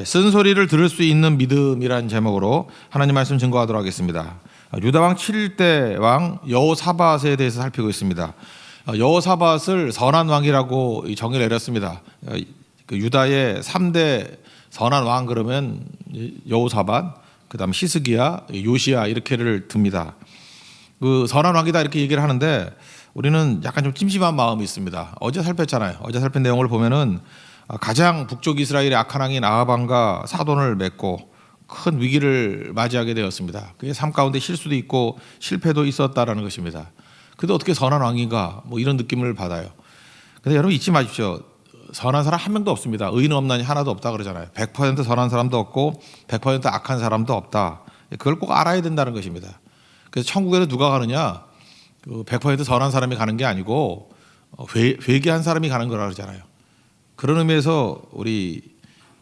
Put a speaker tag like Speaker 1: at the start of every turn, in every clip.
Speaker 1: 쓴소리를 들을 수 있는 믿음이라는 제목으로 하나님 말씀 증거하도록 하겠습니다. 유다왕 7대 왕 여호사밧에 대해서 살피고 있습니다. 여호사밧을 선한 왕이라고 정의를 내렸습니다. 그 유다의 3대 선한 왕 그러면 여호사밧, 그다음 히스기야, 요시야 이렇게를 듭니다. 그 선한 왕이다 이렇게 얘기를 하는데 우리는 약간 좀 찜찜한 마음이 있습니다. 어제 살폈잖아요. 어제 살핀 내용을 보면은 가장 북쪽 이스라엘의 악한 왕인 아합 왕과 사돈을 맺고 큰 위기를 맞이하게 되었습니다. 그게 삶 가운데 실수도 있고 실패도 있었다라는 것입니다. 근데 어떻게 선한 왕인가 뭐 이런 느낌을 받아요. 근데 여러분 잊지 마십시오. 선한 사람 한 명도 없습니다. 의인 없나니 하나도 없다 그러잖아요. 100% 선한 사람도 없고 100% 악한 사람도 없다. 그걸 꼭 알아야 된다는 것입니다. 그래서 천국에는 누가 가느냐? 100% 선한 사람이 가는 게 아니고 회개한 사람이 가는 거라 그러잖아요. 그런 의미에서 우리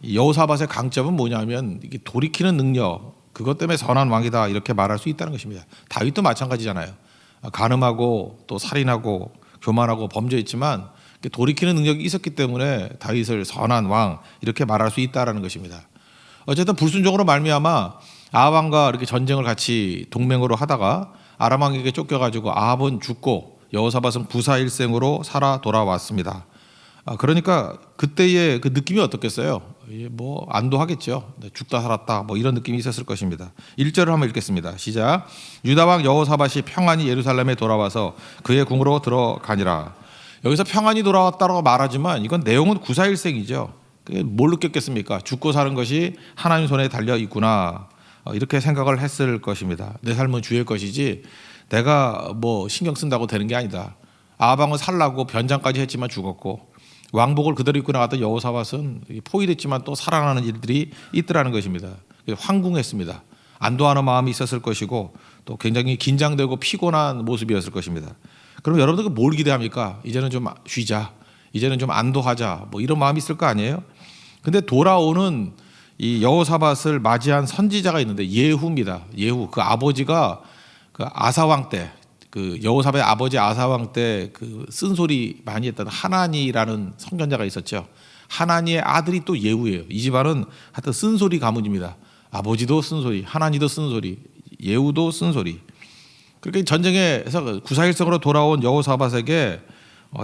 Speaker 1: 여호사밧의 강점은 뭐냐면 이게 돌이키는 능력, 그것 때문에 선한 왕이다 이렇게 말할 수 있다는 것입니다. 다윗도 마찬가지잖아요. 간음하고 또 살인하고 교만하고 범죄했지만 돌이키는 능력이 있었기 때문에 다윗을 선한 왕 이렇게 말할 수 있다라는 것입니다. 어쨌든 불순종으로 말미암아 아합 왕과 이렇게 전쟁을 같이 동맹으로 하다가 아람 왕에게 쫓겨가지고 아합은 죽고 여호사밧은 부사일생으로 살아 돌아왔습니다. 그러니까 그때의 그 느낌이 어떻겠어요? 뭐 안도하겠죠. 죽다 살았다 뭐 이런 느낌이 있었을 것입니다. 1절을 한번 읽겠습니다. 시작. 유다 왕 여호사밧이 평안히 예루살렘에 돌아와서 그의 궁으로 들어가니라. 여기서 평안히 돌아왔다고 말하지만 이건 내용은 구사일생이죠. 뭘 느꼈겠습니까? 죽고 사는 것이 하나님 손에 달려 있구나. 이렇게 생각을 했을 것입니다. 내 삶은 주의 것이지 내가 뭐 신경 쓴다고 되는 게 아니다. 아합 왕은 살라고 변장까지 했지만 죽었고 왕복을 그대로 입고 나갔던 여호사밧은 포위됐지만 또 살아나는 일들이 있더라는 것입니다. 황궁했습니다. 안도하는 마음이 있었을 것이고 또 굉장히 긴장되고 피곤한 모습이었을 것입니다. 그럼 여러분들 뭘 기대합니까? 이제는 좀 쉬자, 이제는 좀 안도하자, 뭐 이런 마음이 있을 거 아니에요? 근데 돌아오는 이 여호사밧을 맞이한 선지자가 있는데 예후입니다. 예후, 그 아버지가 그 아사왕 때, 그 여호사밧의 아버지 아사왕 때 그 쓴소리 많이 했던 하나니라는 선견자가 있었죠. 하나니의 아들이 또 예후예요. 이 집안은 하여튼 쓴소리 가문입니다. 아버지도 쓴소리, 하나니도 쓴소리, 예후도 쓴소리. 그렇게 전쟁에서 구사일성으로 돌아온 여호사밧에게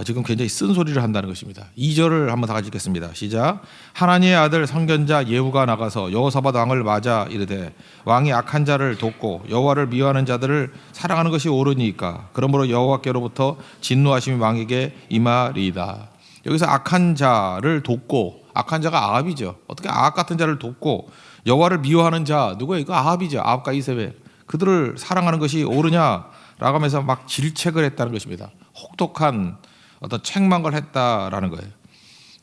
Speaker 1: 지금 굉장히 쓴소리를 한다는 것입니다. 2절을 한번 다 같이 읽겠습니다. 시작. 하나니의 아들 선견자 예후가 나가서 여호사밧 왕을 맞아 이르되 왕이 악한 자를 돕고 여호와를 미워하는 자들을 사랑하는 것이 옳으니까 그러므로 여호와께로부터 진노하심이 왕에게 임하리이다. 여기서 악한 자를 돕고, 악한 자가 아합이죠. 어떻게 아합 같은 자를 돕고 여호와를 미워하는 자 누구예요? 이거 아합이죠. 아합과 이세벨. 그들을 사랑하는 것이 옳으냐라고 하면서 막 질책을 했다는 것입니다. 혹독한 어떤 책망을 했다라는 거예요.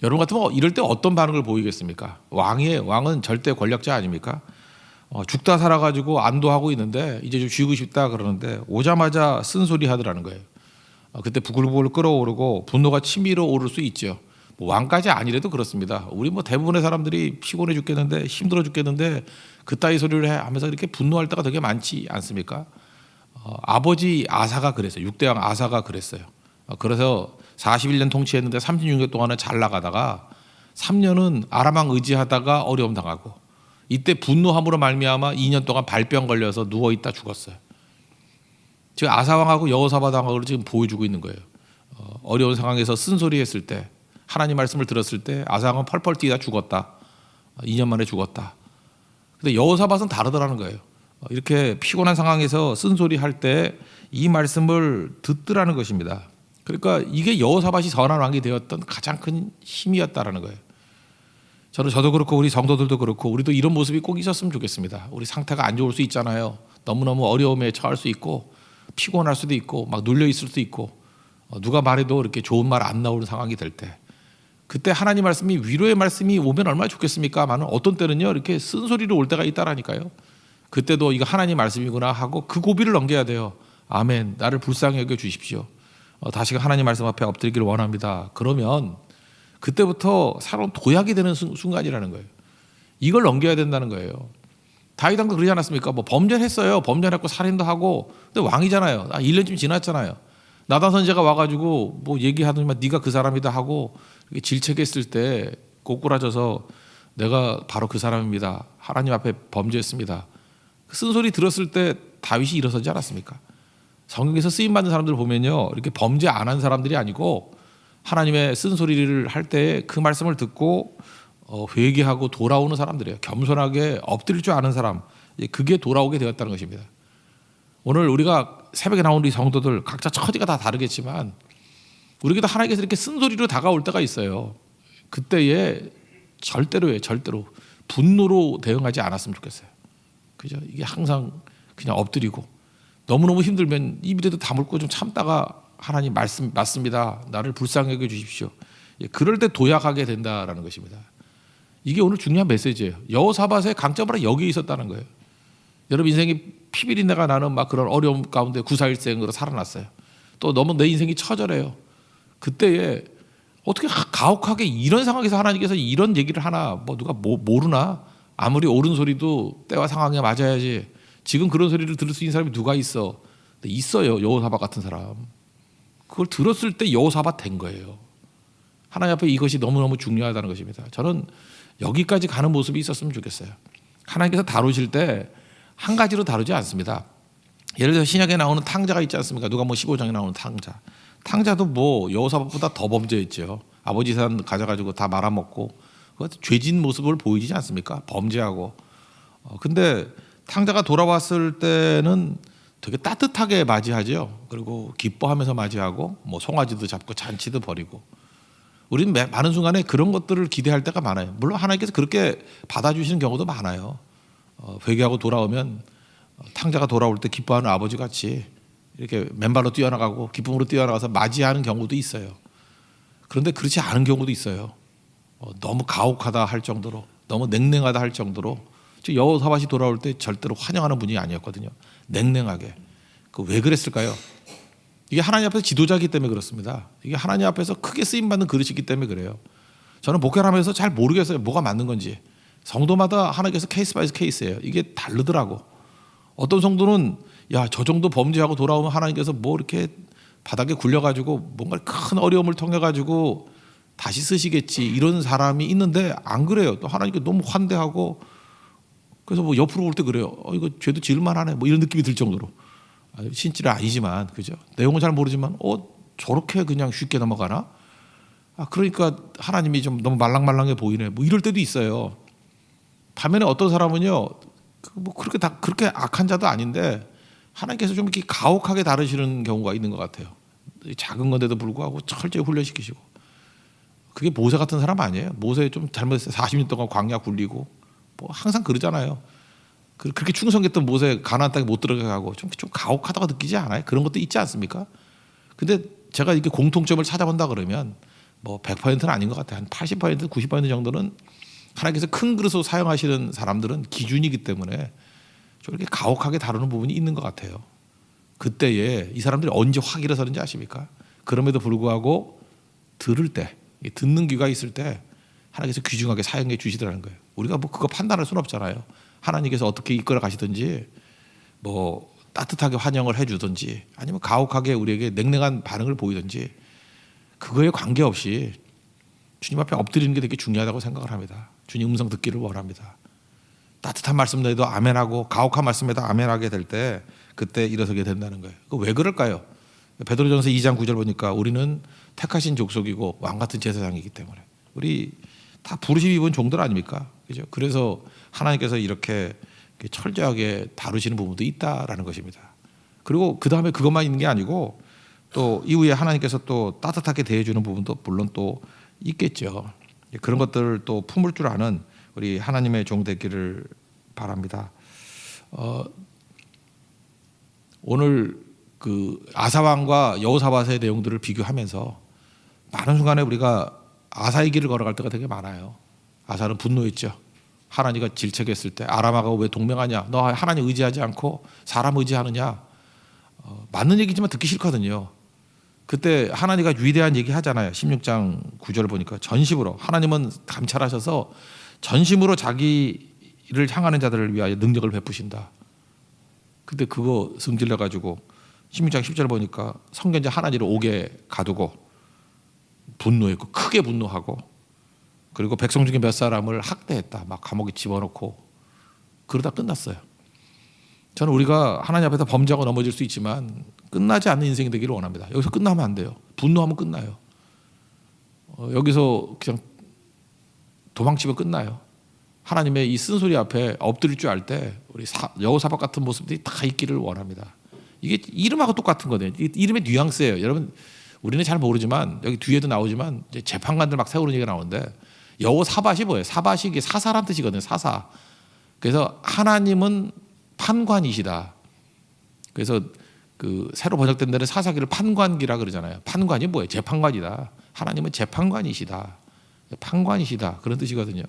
Speaker 1: 여러분 같으면 이럴 때 어떤 반응을 보이겠습니까? 왕은 절대 권력자 아닙니까? 죽다 살아가지고 안도하고 있는데 이제 좀 쉬고 싶다 그러는데 오자마자 쓴소리 하더라는 거예요. 그때 부글부글 끓어오르고 분노가 치밀어 오를 수 있죠. 뭐 왕까지 아니래도 그렇습니다. 우리 뭐 대부분의 사람들이 피곤해 죽겠는데 힘들어 죽겠는데 그따위 소리를 해 하면서 이렇게 분노할 때가 되게 많지 않습니까? 아버지 아사가 그랬어요. 6대 왕 아사가 그랬어요. 그래서 41년 통치했는데 36년 동안은 잘 나가다가 3년은 아람 왕 의지하다가 어려움 당하고 이때 분노함으로 말미암아 2년 동안 발병 걸려서 누워 있다 죽었어요. 지금 아사 왕하고 여호사밧 왕하고 지금 보여주고 있는 거예요. 어려운 상황에서 쓴소리했을 때 하나님 말씀을 들었을 때 아사 왕은 펄펄 뛰다 죽었다. 2년 만에 죽었다. 근데 여호사밧은 다르더라는 거예요. 이렇게 피곤한 상황에서 쓴소리 할 때 이 말씀을 듣더라는 것입니다. 그러니까 이게 여호사밧이 선한 왕이 되었던 가장 큰 힘이었다라는 거예요. 저도 그렇고 우리 성도들도 그렇고 우리도 이런 모습이 꼭 있었으면 좋겠습니다. 우리 상태가 안 좋을 수 있잖아요. 너무너무 어려움에 처할 수 있고 피곤할 수도 있고 막 눌려 있을 수도 있고 누가 말해도 이렇게 좋은 말 안 나오는 상황이 될 때 그때 하나님 말씀이 위로의 말씀이 오면 얼마나 좋겠습니까만은 어떤 때는요 이렇게 쓴소리로 올 때가 있다라니까요. 그때도 이거 하나님 말씀이구나 하고 그 고비를 넘겨야 돼요. 아멘. 나를 불쌍히 여겨 주십시오. 다시금 하나님 말씀 앞에 엎드리기를 원합니다. 그러면 그때부터 사람 도약이 되는 순간이라는 거예요. 이걸 넘겨야 된다는 거예요. 다윗 왕도 그러지 않았습니까? 뭐 범죄했어요. 범죄했고 살인도 하고. 근데 왕이잖아요. 1년쯤 지났잖아요. 나단 선지자가 와가지고 뭐 얘기하더니만 네가 그 사람이다 하고 질책했을 때 꼬꾸라져서 내가 바로 그 사람입니다. 하나님 앞에 범죄했습니다. 그 쓴소리 들었을 때 다윗이 일어서지 않았습니까? 성경에서 쓰임받는 사람들 보면요, 이렇게 범죄 안 한 사람들이 아니고 하나님의 쓴소리를 할 때 그 말씀을 듣고 회개하고 돌아오는 사람들이에요. 겸손하게 엎드릴 줄 아는 사람, 그게 돌아오게 되었다는 것입니다. 오늘 우리가 새벽에 나온 우리 성도들 각자 처지가 다 다르겠지만 우리에게도 하나님께서 이렇게 쓴소리로 다가올 때가 있어요. 그때에 절대로 분노로 대응하지 않았으면 좋겠어요. 그죠? 이게 항상 그냥 엎드리고 너무너무 힘들면 입이라도 다물고 좀 참다가 하나님 말씀 맞습니다. 나를 불쌍하게 해 주십시오. 그럴 때 도약하게 된다라는 것입니다. 이게 오늘 중요한 메시지예요. 여호사밧의 강점은 여기에 있었다는 거예요. 여러분 인생이 피비린내가 나는 막 그런 어려움 가운데 구사일생으로 살아났어요. 또 너무 내 인생이 처절해요. 그때에 어떻게 가혹하게 이런 상황에서 하나님께서 이런 얘기를 하나, 뭐 누가 모르나? 아무리 옳은 소리도 때와 상황에 맞아야지. 지금 그런 소리를 들을 수 있는 사람이 누가 있어? 있어요. 여호사밧 같은 사람. 그걸 들었을 때 여호사밧 된 거예요. 하나님 앞에 이것이 너무너무 중요하다는 것입니다. 저는 여기까지 가는 모습이 있었으면 좋겠어요. 하나님께서 다루실 때 한 가지로 다루지 않습니다. 예를 들어 신약에 나오는 탕자가 있지 않습니까? 누가 15장에 나오는 탕자. 탕자도 뭐 여호사밧보다 더 범죄했죠. 아버지 산 가져가지고 다 말아먹고 죄진 모습을 보이지 않습니까? 범죄하고. 근데 탕자가 돌아왔을 때는 되게 따뜻하게 맞이하죠. 그리고 기뻐하면서 맞이하고 뭐 송아지도 잡고 잔치도 벌이고. 우리는 많은 순간에 그런 것들을 기대할 때가 많아요. 물론 하나님께서 그렇게 받아주시는 경우도 많아요. 회개하고 돌아오면 탕자가 돌아올 때 기뻐하는 아버지 같이 이렇게 맨발로 뛰어나가고 기쁨으로 뛰어나가서 맞이하는 경우도 있어요. 그런데 그렇지 않은 경우도 있어요. 너무 가혹하다 할 정도로, 너무 냉랭하다 할 정도로. 여호사밧이 돌아올 때 절대로 환영하는 분이 아니었거든요. 냉랭하게. 왜 그랬을까요? 이게 하나님 앞에서 지도자이기 때문에 그렇습니다. 이게 하나님 앞에서 크게 쓰임받는 그릇이기 때문에 그래요. 저는 목회를 하면서 잘 모르겠어요. 뭐가 맞는 건지. 성도마다 하나님께서 케이스 바이 케이스예요. 이게 다르더라고. 어떤 성도는 야, 저 정도 범죄하고 돌아오면 하나님께서 뭐 이렇게 바닥에 굴려가지고 뭔가 큰 어려움을 통해가지고 다시 쓰시겠지 이런 사람이 있는데 안 그래요. 또 하나님께 너무 환대하고 그래서 뭐 옆으로 볼 때 그래요. 이거 죄도 지을만하네. 뭐 이런 느낌이 들 정도로. 신질은 아니지만 그죠. 내용은 잘 모르지만 저렇게 그냥 쉽게 넘어가나? 그러니까 하나님이 좀 너무 말랑말랑해 보이네. 뭐 이럴 때도 있어요. 반면에 어떤 사람은요, 뭐 그렇게 악한 자도 아닌데 하나님께서 좀 이렇게 가혹하게 다루시는 경우가 있는 것 같아요. 작은 건데도 불구하고 철저히 훈련시키시고. 그게 모세 같은 사람 아니에요. 모세 좀 잘못했어요. 40년 동안 광야 굴리고 뭐 항상 그러잖아요. 그렇게 충성했던 모세 가나안 땅에 못 들어가고 좀 가혹하다고 느끼지 않아요? 그런 것도 있지 않습니까? 근데 제가 이렇게 공통점을 찾아본다 그러면 뭐 100%는 아닌 것 같아요. 한 80%, 90% 정도는 하나님께서 큰 그릇으로 사용하시는 사람들은 기준이기 때문에 좀 이렇게 가혹하게 다루는 부분이 있는 것 같아요. 그때에 이 사람들이 언제 확 일어서는지 아십니까? 그럼에도 불구하고 들을 때, 듣는 귀가 있을 때 하나님께서 귀중하게 사용해 주시더라는 거예요. 우리가 뭐 그거 판단할 수는 없잖아요. 하나님께서 어떻게 이끌어 가시든지 뭐 따뜻하게 환영을 해주든지 아니면 가혹하게 우리에게 냉랭한 반응을 보이든지 그거에 관계없이 주님 앞에 엎드리는 게 되게 중요하다고 생각을 합니다. 주님 음성 듣기를 원합니다. 따뜻한 말씀에도 아멘하고 가혹한 말씀에도 아멘하게 될 때 그때 일어서게 된다는 거예요. 왜 그럴까요? 베드로전서 2장 9절 보니까 우리는 택하신 족속이고 왕같은 제사장이기 때문에 우리 다 부르심 입은 종들 아닙니까? 그죠? 그래서 하나님께서 이렇게 철저하게 다루시는 부분도 있다라는 것입니다. 그리고 그 다음에 그것만 있는 게 아니고 또 이후에 하나님께서 또 따뜻하게 대해주는 부분도 물론 또 있겠죠. 그런 것들을 또 품을 줄 아는 우리 하나님의 종 되기를 바랍니다. 오늘 그 아사 왕과 여호사밧의 내용들을 비교하면서 많은 순간에 우리가 아사의 길을 걸어갈 때가 되게 많아요. 아사는 분노했죠. 하나님과 질책했을 때 아람아가 왜 동맹하냐? 너 하나님 의지하지 않고 사람 의지하느냐? 맞는 얘기지만 듣기 싫거든요. 그때 하나님과 위대한 얘기 하잖아요. 16장 9절 보니까 전심으로 하나님은 감찰하셔서 전심으로 자기를 향하는 자들을 위하여 능력을 베푸신다. 근데 그거 승질내 가지고 16장 10절 보니까 성견자 하나님을 옥에 가두고 분노했고 크게 분노하고 그리고 백성 중에 몇 사람을 학대했다. 막 감옥에 집어넣고 그러다 끝났어요. 저는 우리가 하나님 앞에서 범죄하고 넘어질 수 있지만 끝나지 않는 인생이 되기를 원합니다. 여기서 끝나면 안 돼요. 분노하면 끝나요. 여기서 그냥 도망치면 끝나요. 하나님의 이 쓴소리 앞에 엎드릴 줄 알 때 우리 여호사밧 같은 모습들이 다 있기를 원합니다. 이게 이름하고 똑같은 거네요. 이름의 뉘앙스예요. 여러분 우리는 잘 모르지만 여기 뒤에도 나오지만 이제 재판관들 막 세우는 얘기가 나오는데 여호사밧이 뭐예요? 사밧이 이게 사사란 뜻이거든요. 사사. 그래서 하나님은 판관이시다. 그래서 그 새로 번역된 데는 사사기를 판관기라 그러잖아요. 판관이 뭐예요? 재판관이다. 하나님은 재판관이시다. 판관이시다. 그런 뜻이거든요.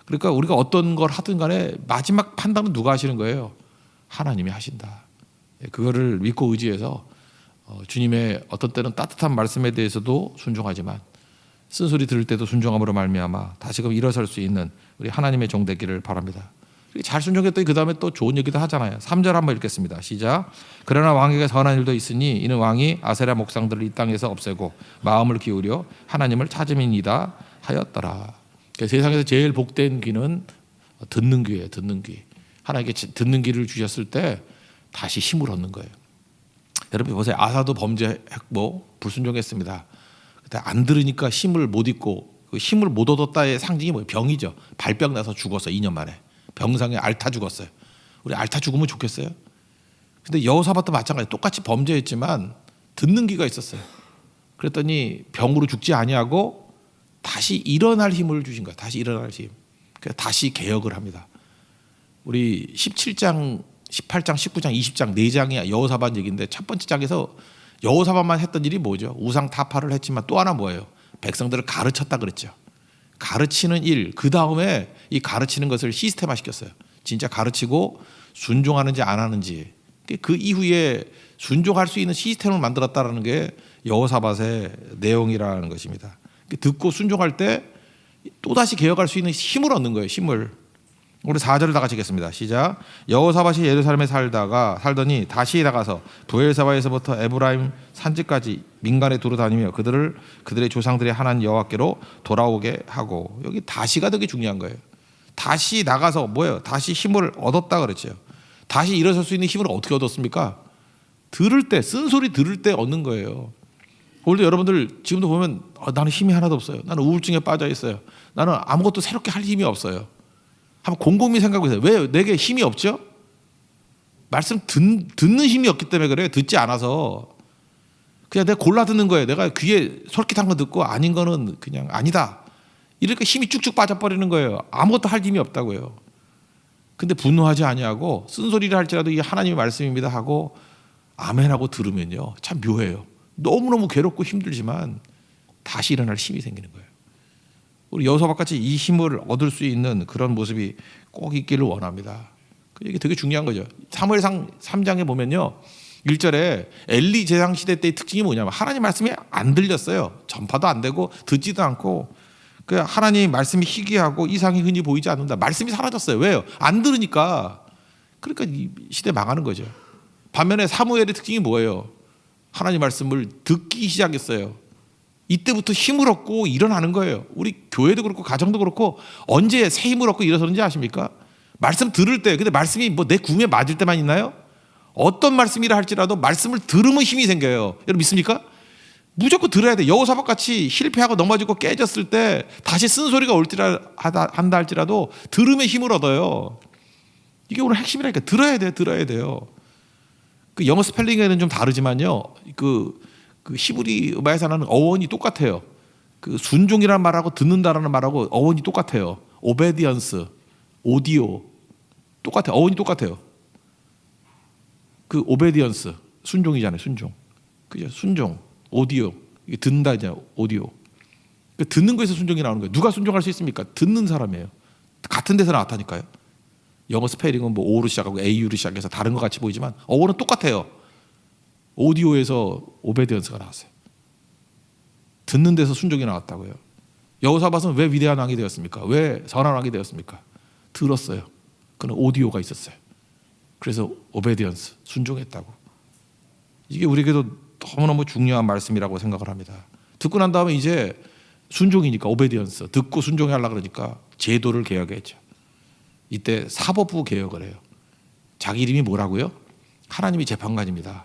Speaker 1: 그러니까 우리가 어떤 걸 하든 간에 마지막 판단은 누가 하시는 거예요? 하나님이 하신다. 그거를 믿고 의지해서 주님의 어떤 때는 따뜻한 말씀에 대해서도 순종하지만 쓴소리 들을 때도 순종함으로 말미암아 다시금 일어설 수 있는 우리 하나님의 종 되기를 바랍니다. 잘 순종했더니 그 다음에 또 좋은 얘기도 하잖아요. 3절 한번 읽겠습니다. 시작. 그러나 왕에게 선한 일도 있으니 이는 왕이 아세라 목상들을 이 땅에서 없애고 마음을 기울여 하나님을 찾음이니이다 하였더라. 그러니까 세상에서 제일 복된 귀는 듣는 귀예요. 듣는 귀. 하나님께 듣는 귀를 주셨을 때 다시 힘을 얻는 거예요. 여러분 보세요. 아사도 범죄했고 불순종했습니다. 근데 안 들으니까 힘을 못 잊고 그 힘을 못 얻었다의 상징이 뭐예요? 병이죠. 발병 나서 죽었어. 2년 만에. 병상에 앓다 죽었어요. 우리 앓다 죽으면 좋겠어요? 근데 여호사밧도 마찬가지. 똑같이 범죄했지만 듣는 귀가 있었어요. 그랬더니 병으로 죽지 아니하고 다시 일어날 힘을 주신 거예요. 다시 일어날 힘. 그래서 다시 개혁을 합니다. 우리 17장, 18장, 19장, 20장 4장이 여호사밧 얘기인데 첫 번째 장에서 여호사밧만 했던 일이 뭐죠? 우상 타파를 했지만 또 하나 뭐예요? 백성들을 가르쳤다 그랬죠. 가르치는 일, 그 다음에 이 가르치는 것을 시스템화 시켰어요. 진짜 가르치고 순종하는지 안 하는지. 그 이후에 순종할 수 있는 시스템을 만들었다는 게 여호사밧의 내용이라는 것입니다. 듣고 순종할 때 또다시 개혁할 수 있는 힘을 얻는 거예요. 힘을. 우리 4절을 다 같이 읽겠습니다. 시작. 여호사밧이 예루살렘에 살더니 다시 나가서 브엘사바에서부터 에브라임 산지까지 민간에 두루 다니며 그들의 조상들의 하나님 여호와께로 돌아오게 하고. 여기 다시가 되게 중요한 거예요. 다시 나가서 뭐예요? 다시 힘을 얻었다 그랬죠. 다시 일어설 수 있는 힘을 어떻게 얻었습니까? 들을 때, 쓴소리 들을 때 얻는 거예요. 오늘도 여러분들 지금도 보면 나는 힘이 하나도 없어요. 나는 우울증에 빠져 있어요. 나는 아무것도 새롭게 할 힘이 없어요. 한번 곰곰이 생각해 보세요. 왜 내게 힘이 없죠? 말씀 듣는 힘이 없기 때문에 그래요. 듣지 않아서. 그냥 내가 골라 듣는 거예요. 내가 귀에 솔깃한 거 듣고 아닌 거는 그냥 아니다. 이렇게 힘이 쭉쭉 빠져버리는 거예요. 아무것도 할 힘이 없다고요. 근데 분노하지 아니하고 쓴소리를 할지라도 이게 하나님의 말씀입니다 하고 아멘하고 들으면요. 참 묘해요. 너무너무 괴롭고 힘들지만 다시 일어날 힘이 생기는 거예요. 우리 여호사밧같이 이 힘을 얻을 수 있는 그런 모습이 꼭 있기를 원합니다. 이게 되게 중요한 거죠. 사무엘상 3장에 보면요. 1절에 엘리 제상 시대 때의 특징이 뭐냐면 하나님 말씀이 안 들렸어요. 전파도 안 되고 듣지도 않고 그 하나님 말씀이 희귀하고 이상이 흔히 보이지 않는다. 말씀이 사라졌어요. 왜요? 안 들으니까. 그러니까 이 시대 망하는 거죠. 반면에 사무엘의 특징이 뭐예요? 하나님 말씀을 듣기 시작했어요. 이때부터 힘을 얻고 일어나는 거예요. 우리 교회도 그렇고 가정도 그렇고 언제 새 힘을 얻고 일어서는지 아십니까? 말씀 들을 때. 근데 말씀이 뭐 내 구음에 맞을 때만 있나요? 어떤 말씀이라 할지라도 말씀을 들으면 힘이 생겨요. 여러분 믿습니까? 무조건 들어야 돼. 여호사밧 같이 실패하고 넘어지고 깨졌을 때 다시 쓴소리가 한다 할지라도 들으면 힘을 얻어요. 이게 오늘 핵심이라니까. 들어야 돼요. 들어야 돼요. 그 영어 스펠링에는 좀 다르지만요. 그 히브리 음화에서는 어원이 똑같아요. 그 순종이라는 말하고 듣는다라는 말하고 어원이 똑같아요. 오베디언스, 오디오 똑같아요. 어원이 똑같아요. 그 오베디언스 순종이잖아요. 순종. 그죠? 순종, 오디오. 이게 듣는다 이제 오디오. 그 듣는 거에서 순종이 나오는 거예요. 누가 순종할 수 있습니까? 듣는 사람이에요. 같은 데서 나왔다니까요. 영어 스페링은 뭐 O로 시작하고 AU로 시작해서 다른 것 같이 보이지만 어원은 똑같아요. 오디오에서 오베디언스가 나왔어요. 듣는 데서 순종이 나왔다고요. 여호사밧은 왜 위대한 왕이 되었습니까? 왜 선한 왕이 되었습니까? 들었어요. 그는 오디오가 있었어요. 그래서 오베디언스, 순종했다고. 이게 우리에게도 너무너무 중요한 말씀이라고 생각을 합니다. 듣고 난 다음에 이제 순종이니까 오베디언스 듣고 순종해 하려고 그러니까 제도를 개혁했죠. 이때 사법부 개혁을 해요. 자기 이름이 뭐라고요? 하나님이 재판관입니다.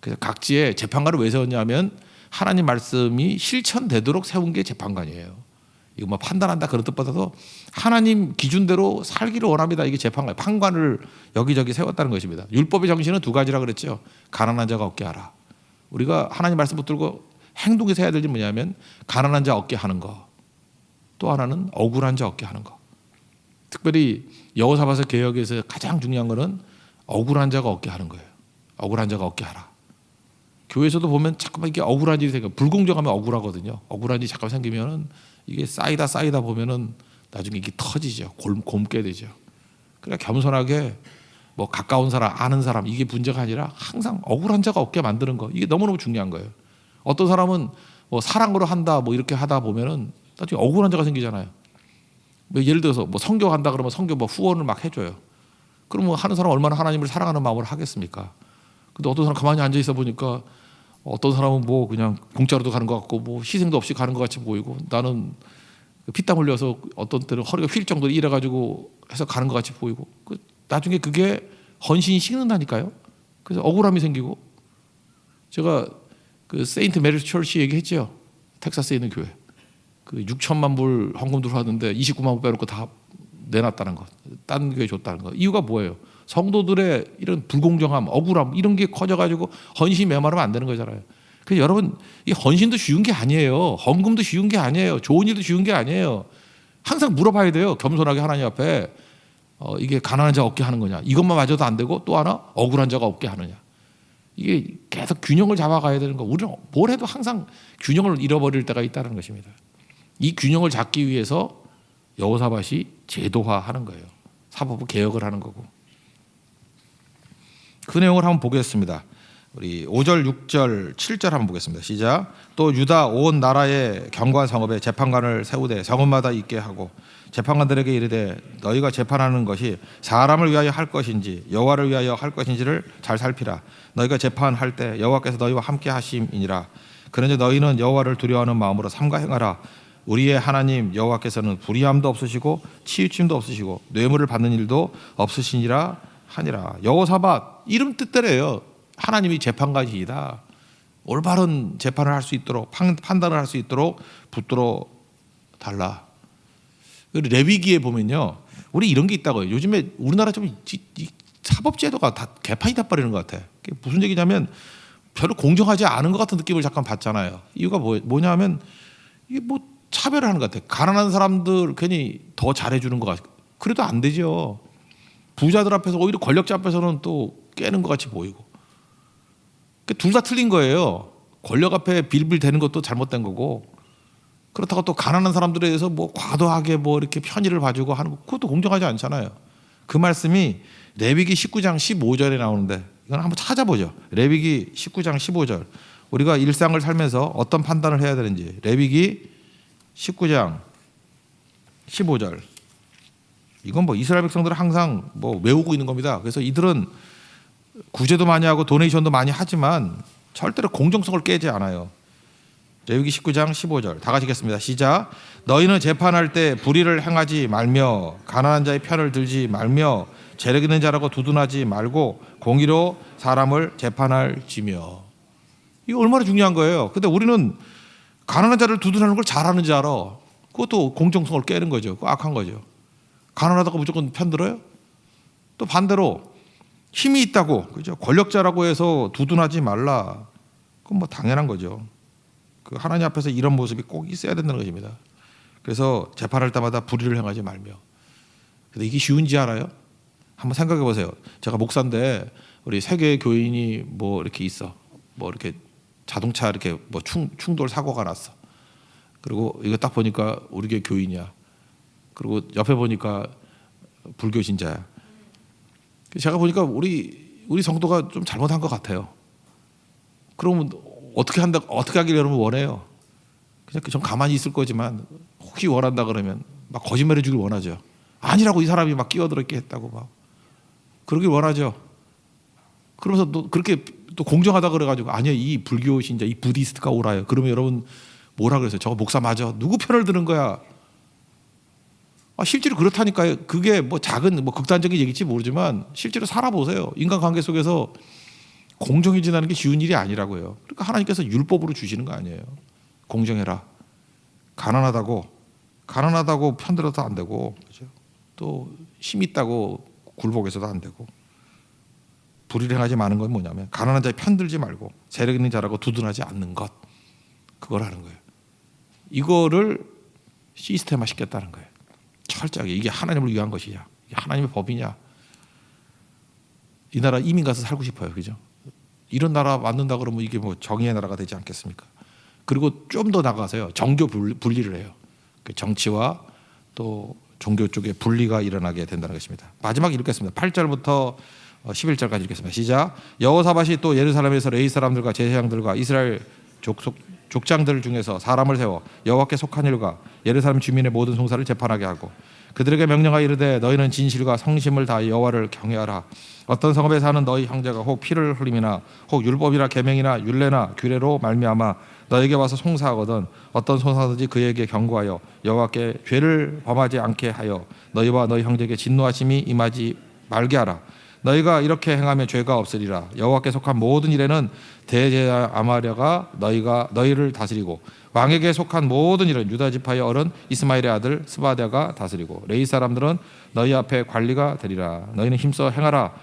Speaker 1: 그래서 각지에 재판관을 왜 세웠냐면 하나님 말씀이 실천되도록 세운 게 재판관이에요. 이거 뭐 판단한다 그런 뜻보다도 하나님 기준대로 살기를 원합니다. 이게 재판관, 판관을 여기저기 세웠다는 것입니다. 율법의 정신은 두 가지라 그랬죠. 가난한 자가 얻게 하라. 우리가 하나님 말씀 붙들고 행동에서 해야 될 일이 뭐냐면 가난한 자 얻게 하는 거. 또 하나는 억울한 자 얻게 하는 거. 특별히 여호사밧의 개혁에서 가장 중요한 거는 억울한 자가 얻게 하는 거예요. 억울한 자가 얻게 하라. 교회에서도 보면 자꾸만 이게 억울한 일이 생겨. 불공정하면 억울하거든요. 억울한 일이 잠깐 생기면은 이게 쌓이다 보면은 나중에 이게 터지죠. 곪게 되죠. 그러니까 겸손하게 뭐 가까운 사람, 아는 사람 이게 문제가 아니라 항상 억울한 자가 없게 만드는 거. 이게 너무너무 중요한 거예요. 어떤 사람은 뭐 사랑으로 한다 뭐 이렇게 하다 보면은 나중에 억울한 자가 생기잖아요. 뭐 예를 들어서 뭐 선교한다 그러면 선교 뭐 후원을 막 해줘요. 그러면 하는 사람 얼마나 하나님을 사랑하는 마음으로 하겠습니까? 근데 어떤 사람 가만히 앉아 있어 보니까 어떤 사람은 뭐 그냥 공짜로도 가는 것 같고 뭐 희생도 없이 가는 것 같이 보이고 나는 피땀 흘려서 어떤 때는 허리가 휠 정도로 일해가지고 해서 가는 것 같이 보이고 나중에 그게 헌신이 식는다니까요. 그래서 억울함이 생기고 제가 그 세인트 메리스 철치 얘기했죠. 텍사스에 있는 교회 그 6천만 불 헌금 들어왔는데 29만 불 빼놓고 다 내놨다는 것, 딴 교회 줬다는 것. 이유가 뭐예요? 성도들의 이런 불공정함, 억울함 이런 게 커져가지고 헌신이 메마르면 안 되는 거잖아요. 그래서 여러분 이 헌신도 쉬운 게 아니에요. 헌금도 쉬운 게 아니에요. 좋은 일도 쉬운 게 아니에요. 항상 물어봐야 돼요. 겸손하게 하나님 앞에 이게 가난한 자 없게 하는 거냐. 이것만 마저도 안 되고 또 하나 억울한 자가 없게 하느냐. 이게 계속 균형을 잡아가야 되는 거. 우리는 뭘 해도 항상 균형을 잃어버릴 때가 있다는 것입니다. 이 균형을 잡기 위해서 여호사밧이 제도화하는 거예요. 사법부 개혁을 하는 거고. 그 내용을 한번 보겠습니다. 우리 5절, 6절, 7절 한번 보겠습니다. 시작. 또 유다 온 나라의 경관 성읍에 재판관을 세우되 성읍마다 있게 하고 재판관들에게 이르되 너희가 재판하는 것이 사람을 위하여 할 것인지 여호와를 위하여 할 것인지를 잘 살피라. 너희가 재판할 때 여호와께서 너희와 함께 하심이니라. 그런즉 너희는 여호와를 두려워하는 마음으로 삼가 행하라. 우리의 하나님 여호와께서는 불의함도 없으시고 치우침도 없으시고 뇌물을 받는 일도 없으시니라 하니라. 여호사밧 이름 뜻대로예요. 하나님이 재판관이시다. 올바른 재판을 할 수 있도록 판단을 할 수 있도록 붙들어 달라. 레위기에 보면요, 우리 이런 게 있다고요. 요즘에 우리나라 좀 사법제도가 다 개판이 돼버리는 것 같아. 무슨 얘기냐면 별로 공정하지 않은 것 같은 느낌을 잠깐 받잖아요. 이유가 뭐냐면 이게 뭐 차별을 하는 것 같아. 가난한 사람들 괜히 더 잘해주는 것 같아. 그래도 안 되죠. 부자들 앞에서 오히려 권력자 앞에서는 또 깨는 것 같이 보이고. 둘 다 틀린 거예요. 권력 앞에 빌빌 대는 것도 잘못된 거고, 그렇다고 또 가난한 사람들에 대해서 뭐 과도하게 뭐 이렇게 편의를 봐주고 하는 거, 그것도 공정하지 않잖아요. 그 말씀이 레위기 19장 15절에 나오는데 이건 한번 찾아보죠. 레위기 19장 15절. 우리가 일상을 살면서 어떤 판단을 해야 되는지. 레위기 19장 15절. 이건 뭐 이스라엘 백성들은 항상 뭐 외우고 있는 겁니다. 그래서 이들은 구제도 많이 하고 도네이션도 많이 하지만 절대로 공정성을 깨지 않아요. 레위기 19장 15절 다 같이 읽겠습니다. 시작. 너희는 재판할 때 불의를 행하지 말며 가난한 자의 편을 들지 말며 재력 있는 자라고 두둔하지 말고 공의로 사람을 재판할지며. 이거 얼마나 중요한 거예요. 근데 우리는 가난한 자를 두둔하는 걸 잘하는 줄 알아. 그것도 공정성을 깨는 거죠. 그거 악한 거죠. 가난하다고 무조건 편들어요? 또 반대로 힘이 있다고, 그죠? 권력자라고 해서 두둔하지 말라. 그건 뭐 당연한 거죠. 그 하나님 앞에서 이런 모습이 꼭 있어야 된다는 것입니다. 그래서 재판할 때마다 불의를 행하지 말며. 근데 이게 쉬운지 알아요? 한번 생각해 보세요. 제가 목사인데 우리 세계 교인이 뭐 이렇게 있어. 뭐 이렇게 자동차 이렇게 뭐 충돌 사고가 났어. 그리고 이거 딱 보니까 우리 교회 교인이야. 그리고 옆에 보니까 불교 신자야. 제가 보니까 우리 성도가 좀 잘못한 것 같아요. 그러면 어떻게 하길 여러분 원해요? 그냥 좀 가만히 있을 거지만 혹시 원한다 그러면 막 거짓말해 주길 원하죠. 아니라고 이 사람이 막 끼어들어 있게 했다고 막 그러길 원하죠. 그러면서 또 그렇게 또 공정하다 그래가지고 아니야 이 불교 신자 이 부디스트가 오라요. 그러면 여러분 뭐라 그랬어요? 저거 목사 맞아. 누구 편을 드는 거야? 실제로 그렇다니까요. 그게 뭐 작은 뭐 극단적인 얘기일지 모르지만 실제로 살아보세요. 인간관계 속에서 공정해지는 게 쉬운 일이 아니라고요. 그러니까 하나님께서 율법으로 주시는 거 아니에요. 공정해라. 가난하다고 편들어도 안 되고, 그렇죠? 또 힘 있다고 굴복해서도 안 되고. 불의를 행하지 마는 건 뭐냐면 가난한 자에 편들지 말고 세력 있는 자라고 두둔하지 않는 것, 그걸 하는 거예요. 이거를 시스템화 시켰다는 거예요. 철저하게. 이게 하나님을 위한 것이냐, 이게 하나님의 법이냐. 이 나라 이민 가서 살고 싶어요, 그죠? 이런 나라 만든다 그러면 이게 뭐 정의의 나라가 되지 않겠습니까? 그리고 좀 더 나가서요, 정교 분리를 해요. 정치와 또 종교 쪽에 분리가 일어나게 된다는 것입니다. 마지막 읽겠습니다. 8절부터 11절까지 읽겠습니다. 시작. 여호사밧이 또 예루살렘에서 레위 사람들과 제사장들과 이스라엘 족장들 중에서 사람을 세워 여호와께 속한 일과 예루살렘 주민의 모든 송사를 재판하게 하고 그들에게 명령하여 이르되 너희는 진실과 성심을 다하여 여호와를 경외하라. 어떤 성읍에 사는 너희 형제가 혹 피를 흘림이나 혹 율법이나 계명이나 율례나 규례로 말미암아 너에게 와서 송사하거든 어떤 송사든지 그에게 경고하여 여호와께 죄를 범하지 않게 하여 너희와 너희 형제에게 진노하심이 임하지 말게 하라. 너희가 이렇게 행하면 죄가 없으리라. 여호와께 속한 모든 일에는 대제사 아마랴가 너희를 다스리고 왕에게 속한 모든 일은 유다 지파의 어른 이스마엘의 아들 스바랴가 다스리고 레위 사람들은 너희 앞에 관리가 되리라. 너희는 힘써 행하라.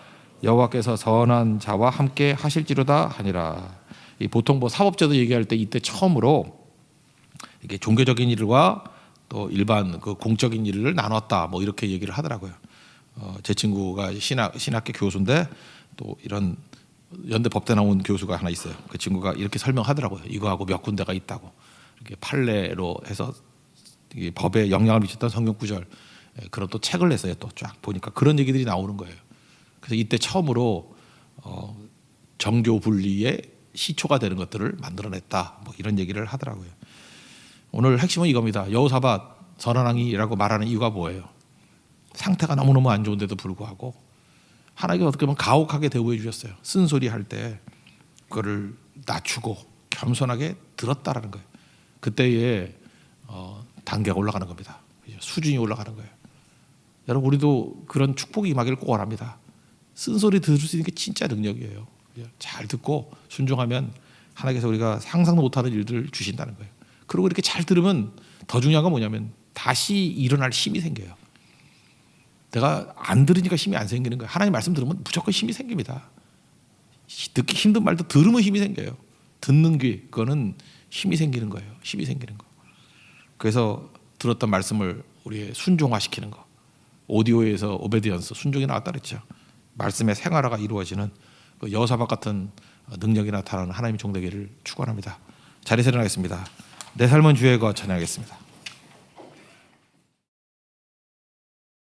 Speaker 1: 여호와께서 선한 자와 함께 하실지로다 하니라. 이 보통 뭐 사법제도 얘기할 때 이때 처음으로 이게 종교적인 일과 또 일반 그 공적인 일을 나눴다, 뭐 이렇게 얘기를 하더라고요. 제 친구가 신학계 교수인데 또 이런 연대 법대 나온 교수가 하나 있어요. 그 친구가 이렇게 설명하더라고요. 이거하고 몇 군데가 있다고. 이렇게 판례로 해서 법에 영향을 미쳤던 성경 구절, 그런 또 책을 냈어요. 또 쫙 보니까 그런 얘기들이 나오는 거예요. 그래서 이때 처음으로 정교 분리의 시초가 되는 것들을 만들어냈다, 뭐 이런 얘기를 하더라고요. 오늘 핵심은 이겁니다. 여호사밧 선한 왕이라고 말하는 이유가 뭐예요? 상태가 너무너무 안 좋은데도 불구하고 하나님께서 어떻게 보면 가혹하게 대우해 주셨어요. 쓴소리 할 때 그거를 낮추고 겸손하게 들었다라는 거예요. 그때에 단계가 올라가는 겁니다. 수준이 올라가는 거예요. 여러분, 우리도 그런 축복이 임하기를 꼭 원합니다. 쓴소리 들을 수 있는 게 진짜 능력이에요. 잘 듣고 순종하면 하나님께서 우리가 상상도 못하는 일들을 주신다는 거예요. 그리고 이렇게 잘 들으면 더 중요한 건 뭐냐면 다시 일어날 힘이 생겨요. 내가 안 들으니까 힘이 안 생기는 거예요. 하나님 말씀 들으면 무조건 힘이 생깁니다. 듣기 힘든 말도 들으면 힘이 생겨요. 듣는 귀, 그거는 힘이 생기는 거예요. 힘이 생기는 거. 그래서 들었던 말씀을 우리의 순종화시키는 거. 오디오에서 오베디언스, 순종이 나왔다 그랬죠. 말씀의 생활화가 이루어지는 그 여호사밧 같은 능력이 나타나는 하나님의 종 되기를 축원합니다. 자리에서 일어나겠습니다. 내 삶은 주의 것 찬양하겠습니다.